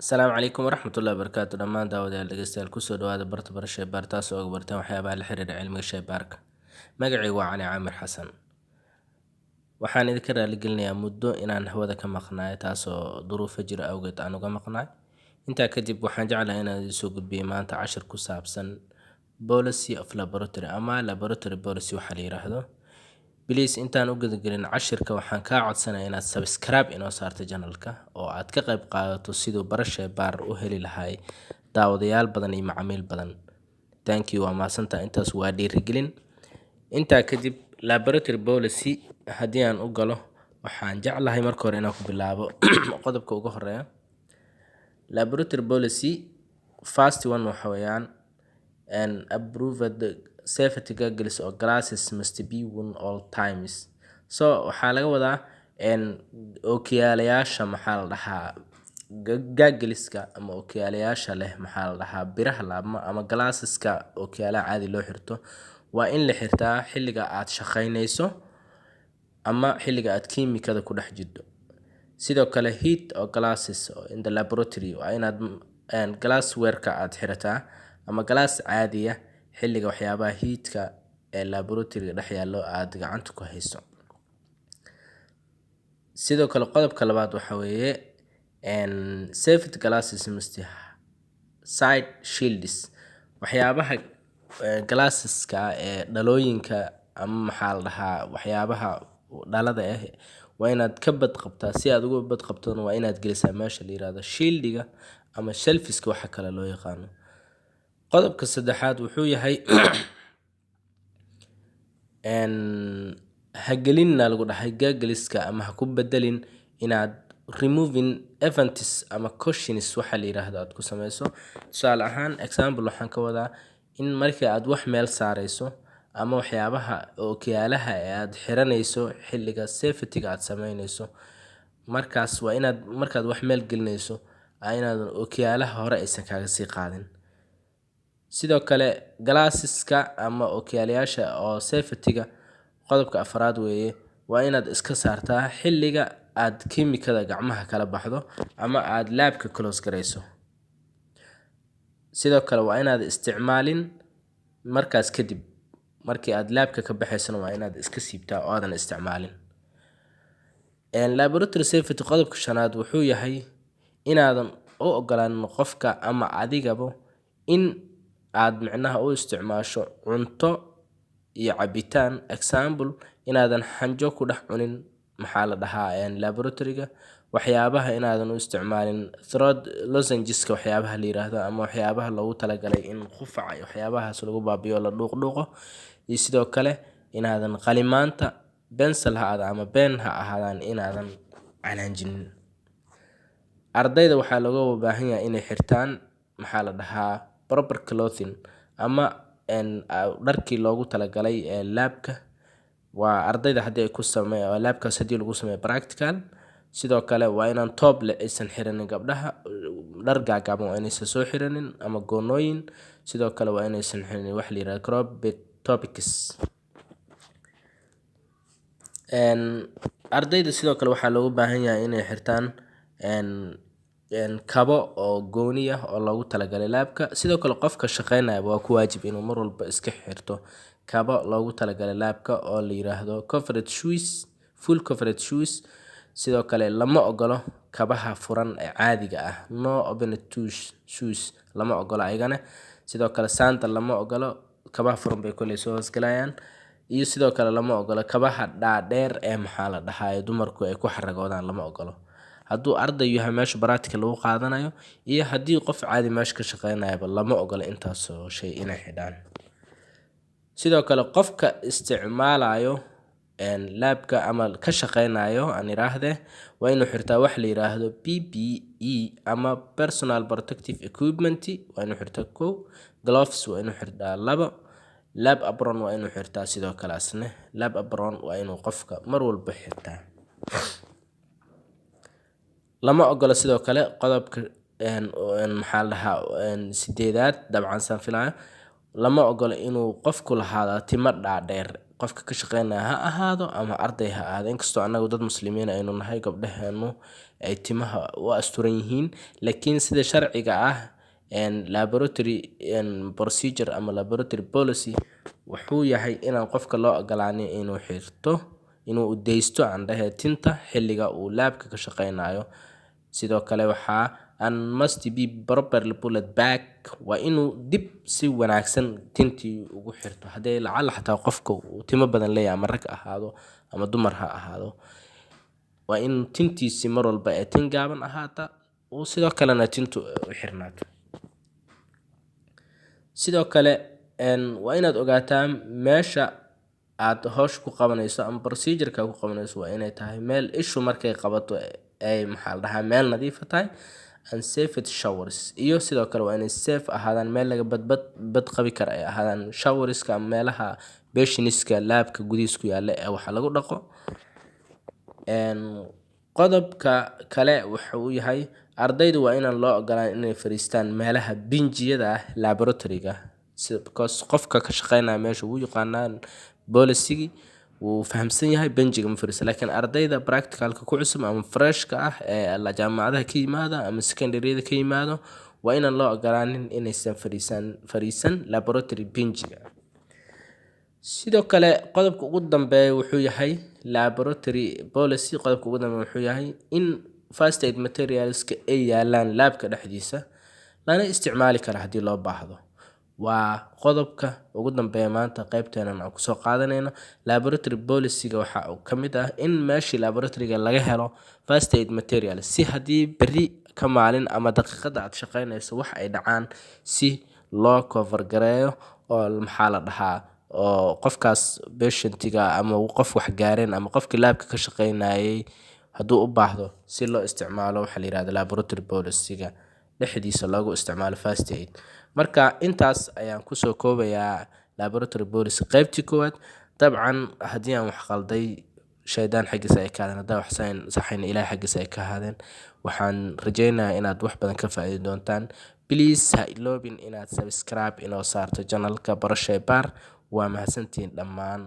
Asalaamu calaykum waraxmatullaahi wabarakaatu dhammaan daawadayaal dhegeystayaal kusoo dhawaada barta barasha shaybaar taasoo og barteen waxyaabaha la xiriira cilmiga shaybaarka. Magacaygu waa Cali Caamir Xasan. Waxaan idinka raaligelinayaa muddo inaan hawada ka maqnaay taasoo duruufo jira awgeed aan uga maqnaay. Intaa kadib waxaan jeclahay inaan idin soo gudbiyo maanta cashir ku saabsan policy of laboratory ama laboratory policy waxa la yiraahdo. Please intaan u gudagelin cashirka waxaan kaa codsanayaa inaad subscribe inoo saarto channelka oo aad ka qayb qaadato sidoo barasha shaybaar u heli lahay daawadayaal badan iyo macaamiil badan. Thank you waa mahadsantahay intaas waa dhiirigelin. Intaa kadib laboratory policy haddii aan u galo waxaan jeclahay marka hore inaan ku bilaabo qodobka ugu horeeya. Laboratory policy first one waxa weeyaan and approved safety goggles or glasses must be worn all times. So waxaa laga wadaa ookiyaalayaasha maxaa la dhahaa gaggleska ama ookiyaalayaasha leh maxaa la dhahaa biraha laabma ama glasseska ookiyaalaha caadi loo xirto waa in la xirtaa xilliga aad shaqaynayso ama xilliga aad kiimikada ku dhex jirto. Sidoo kale heat or glasses in the laboratory waa inaad glassware-ka aad xirataa ama glass caadiya xilliga waxyaabaha heatka ee laboratory-ga dhex yaallo aad gacanta ku hayso. Sidoo kale qodobka labaad waxa weeye safety glasses must side shields waxyaabaha glasseska ee dhalooyinka ama maxaa la dhahaa waxyaabaha dhalada ah waa inaad ka badqabtaa si aad uga badqabtona waa inaad gelisaa meesha la yiraahdo shieldiga ama shelfiska waxa kale loo yaqaano. Qodobka saddexaad wuxuu yahay ha gelinna lagu dhahay gaggleska ama ha ku bedelin inaad removing events ama cautions waxa la yiraahdo aad ku samayso. Tusaale ahaan example waxaan ka wadaa in markii aad wax meel saarayso ama waxyaabaha ookiyaalaha ee aad xiranayso xilliga safety-ga aad samaynayso markaas waa inaad markaad wax meel gelinayso inaad ookiyaalaha hore aysan kaaga sii qaadin. Sidoo kale glasseska ama ookiyaalayaasha oo safety-ga qodobka afraad weeye waa inaad iska saartaa xilliga aad kiimikada gacmaha kala baxdo ama aad laabka close garayso. Sidoo kale waa inaad isticmaalin markaas kadib markii aad laabka ka baxaysana waa inaad iska siibtaa oo aadan isticmaalin. Laboratory safety qodobka shanaad wuxuu yahay inaadan u ogolaan qofka ama adigaba in aad micnaha u isticmaasho cunto iyo cabitaan example inaadan xanjo ku dhex cunin maxaa la dhahaa laboratory-ga waxyaabaha inaadan u isticmaalin throat lozengeska waxyaabaha la yiraahdo ama waxyaabaha loogu talagalay in qufaca iyo waxyaabahaas lagu baabiyo la dhuuqo iyo sidoo kale inaadan qalimaanta pencil ha ahaado ama pen ha ahaadaan inaadan canaanjinin. Ardayda waxaa looga baahan yahay inay xirtaan maxaa la dhahaa proper clothing ama dharkii loogu talagalay laabka waa ardayda haddii ay ku sameeyaan laabkaas haddii lagu sameeyo practical. Sidoo kale waa inaan top le aysan xiranin gabdhaha dhar gaagaaban waa inaysan soo xiranin ama goonooyin. Sidoo kale waa inaysan xiranin wax la yiraahdo crop topics. Ardayda sidoo kale waxaa looga baahan yahay inay xirtaan kabo oo gooni ah oo loogu talagalay laabka. Sidoo kale qofka shaqaynaya waa ku waajib inuu mar walba iska xirto kabo loogu talagalay laabka oo la yiraahdo covered shoes full covered shoes. Sidoo kale lama ogolo kabaha furan ee caadiga ah no open shoes lama ogolo ayagana. Sidoo kale sandal lama ogolo kabaha furan bay kuley soo hoosgalayaan. Iyo sidoo kale lama ogolo kabaha dhaadheer ee maxaa la dhahaa dumarku ay ku xaragoodaan lama ogolo. Hadduu arday yahay meesha practical lagu qaadanayo iyo haddii qof caadi meesha ka shaqaynayaba lama ogolo intaas oo shay inay xidhaan. Sidoo kale qofka isticmaalayo laabka ama ka shaqaynayo aan iraahdee waa inuu xirtaa wax la yiraahdo PPE ama personal protective equipment waa inuu xirtaa 1 gloves waa inuu xirtaa 2 lab apron waa inuu xirtaa sidoo kale asne lab apron waa inuu qofka mar walba xirtaa. Lama ogolo sidoo kale qodobka maxaa la dhahaa sideedaad dabcan san filayo lama ogola inuu qofku lahaado timo dhaadheer, qofka ka shaqeynaya ha ahaado ama arday ha ahaado. Inkastoo anagu dad muslimiin aynu nahay, gabdhaheenu ay timaha u asturan yihiin, laakiin sida sharciga ah laboratory procedure ama laboratory policy wuxuu yahay inaan qofka loo ogolaanin inuu xirto, inuu udeysto andhahe tinta xilliga uu laabka ka shaqeynayo. Sidoo kale waxaa must be properly pulled back, waa inuu dib si wanaagsan tintii ugu xirto. Haddii lacala xataa qofka uu timo badan leeyahay, ama rag ahaado ama dumar ha ahaado, waa in tintiisi mar walba ee tin gaaban ahaata, uu sidoo kalena tintu u xirnaato. sidoo kale waa inaad ogaataa meesha aad hoosh ku qabanayso ama procedure-ka ku qabanayso waa inay tahay meel ishu markay qabato ay meel nadiif tahay, and safe showers, iyo sidoo kale waa inay safe ahaadaan, meel laga bad qabi kara ay ahaadaan showerska ama meelaha bashiniska laabka gudihiisa ku yaala ee waxa lagu dhaqo. qodobka kale wuxuu yahay ardaydu waa inaan loo ogolaan inay fariistaan meelaha binjiyada ah laboratory-ga, because qofka ka shaqeynaya meesha wuu yaqaanaan policy wuu fahamsan yahay benjiga ma fariisto. Laakiin ardayda practicalka ku cusub ama freshka ah ee la jaamacadaha ka yimaada ama secondary-da ka yimaado waa inaan loo ogolaanin inaysan fariisan laboratory benjiga. sidoo kale qodobka ugu dambeeya wuxuu yahay laboratory policy, qodobka ugu dambeeya wuxuu yahay in first aid materialska ay yaalaan laabka dhexdiisa, lana isticmaali kara haddii loo baahdo. waa qodobka ugu dambeeya maanta qaybteenan aan kusoo qaadanayno. Laboratory policy-ga waxaa ka mid ah in meeshii laboratory-ga laga helo first aid materials, si haddii berri ka maalin ama daqiiqada aad shaqeynayso wax ay dhacaan, si loo cover gareeyo oo maxaa la dhahaa oo qofkaas patientiga ama qof wax gaareen ama qofkii laabka ka shaqeynayay hadduu u baahdo si loo isticmaalo waxa la yiraahdo laboratory policy-ga dhexdiisa loogu isticmaalo first aid. Marka intaas ayaan kusoo koobayaa laboratory policy qaybtii koowaad. dabcan haddii aan wax qalday shaydaan xaggiisa ay ka ahaadeen, haddaa wax saxayna ilaahay xaggiisa ay ka ahaadeen. waxaan rajaynayaa inaad wax badan ka faa'iidi doontaan. Please ha iloobin inaad subscribe inoo saarto channelka Baro Shaybaar. waa mahadsantihiin dhammaan.